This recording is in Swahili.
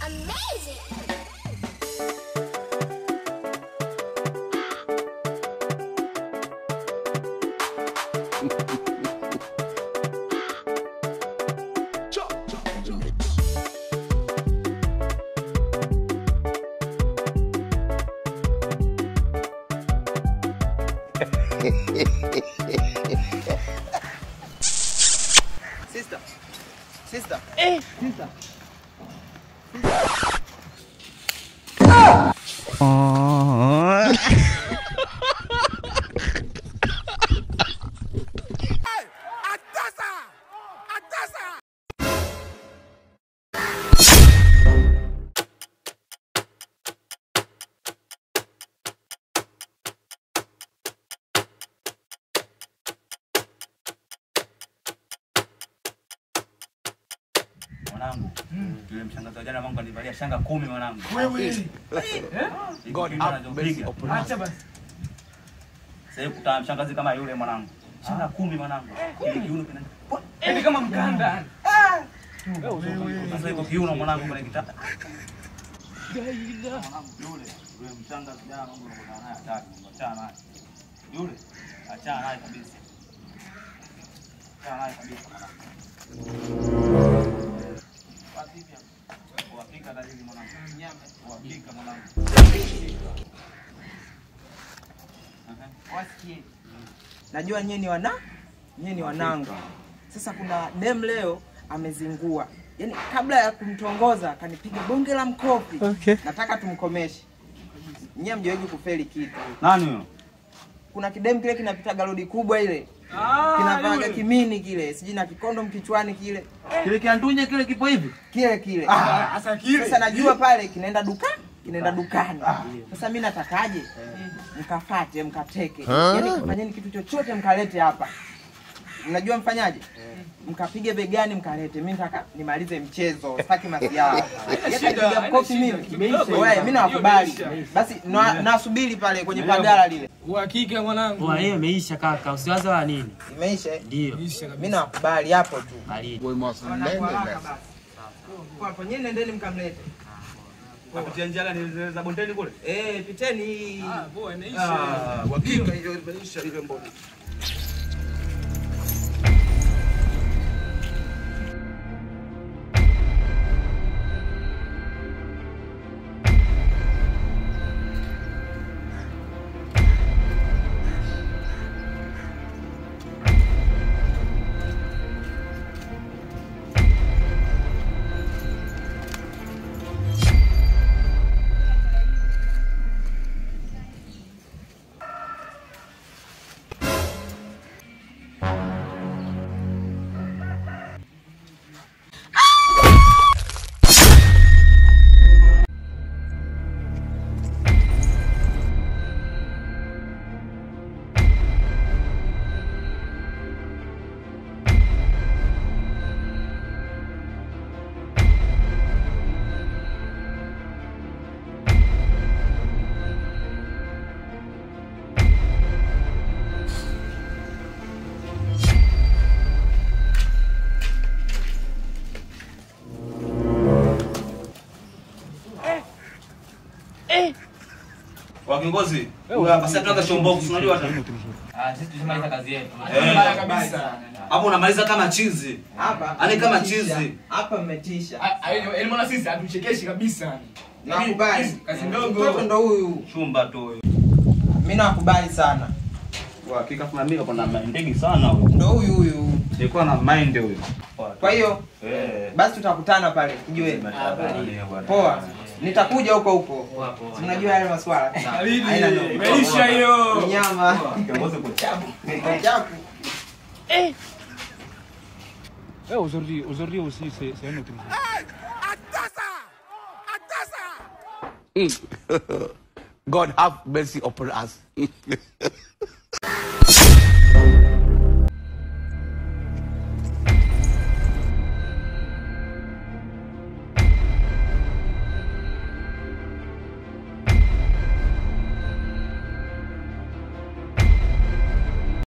Amazing. Sister. Sister. Sister. Mwanangu, yule mshangazi jana wangu alivalia shanga 10 mwanangu. Wewe. God have Acha basi. Sasa kuta mshangazi kama yule mwanangu. Shanga 10 mwanangu. Ile kiuno kina. Ni kama mkanda. Sasa iko kiuno mwanangu kwenye kitanda. Mwanangu yule mshangazi jana wangu anakutana naye hatari, achana naye. Yule achana naye kabisa. Achana naye kabisa mwanangu. Wapika dalili mwanangu. Wapika mwanangu. Wasikie. Najua nyinyi ni wanangu. Sasa kuna dem leo amezingua. Yaani kabla ya kumtongoza kanipiga bonge la mkofi. Okay. Nataka tumkomeshe. Nyinyi mjeje kufeli kitu. Nani huyo? Kuna kidem kile kinapita galodi kubwa ile. Kinavaga kimini kile, siji na kikondo mkichwani kile. Kile kiantunye kile kipo hivi? Kile. Sasa kile. Sasa najua pale kinaenda dukani. Sasa mimi natakaje? Mkafate, mkateke. Yaani fanyeni kitu chochote mkalete hapa. Mnajua mfanyaje? Mkapige begani mkalete. Mimi nataka nimalize mchezo. Sitaki masiara. Yatapiga mkofi mimi. Wewe mimi nawakubali. Basi nasubiri pale kwenye pagala lile. Uhakika mwanangu. Kwa hiyo imeisha kaka, usiwaze wala nini. Imeisha? Ndio. Mimi nawakubali hapo tu. Baridi. Kwa hapo nyinyi nendeni mkamlete. Kupitia njia ni za bondeni kule? Piteni. Poa inaisha. Wakika hiyo imeisha ile mbona. Wakiongozi, sasa tuanza shombo unajua hata. Sisi tumaliza kazi yetu. Mbaya kabisa. Hapo unamaliza kama chizi. Hapa. Ani kama chizi. Hapa mmetisha. Yaani mbona sisi hatuchekeshi kabisa. Nakubali. Kazi ndogo. Mtoto ndo huyu. Chumba tu huyo. Mimi nakubali sana. Kwa hakika kuna mimi kuna mindegi sana huyo. Ndo huyu. Nilikuwa na mind huyo. Kwa hiyo basi tutakutana pale kijiweni. Poa. Nitakuja huko. Unajua yale maswala. Imeisha hiyo. Nyama. Kiongozi kwa chabu. Chapu. Aujourd'hui aussi c'est un autre. God have mercy upon us.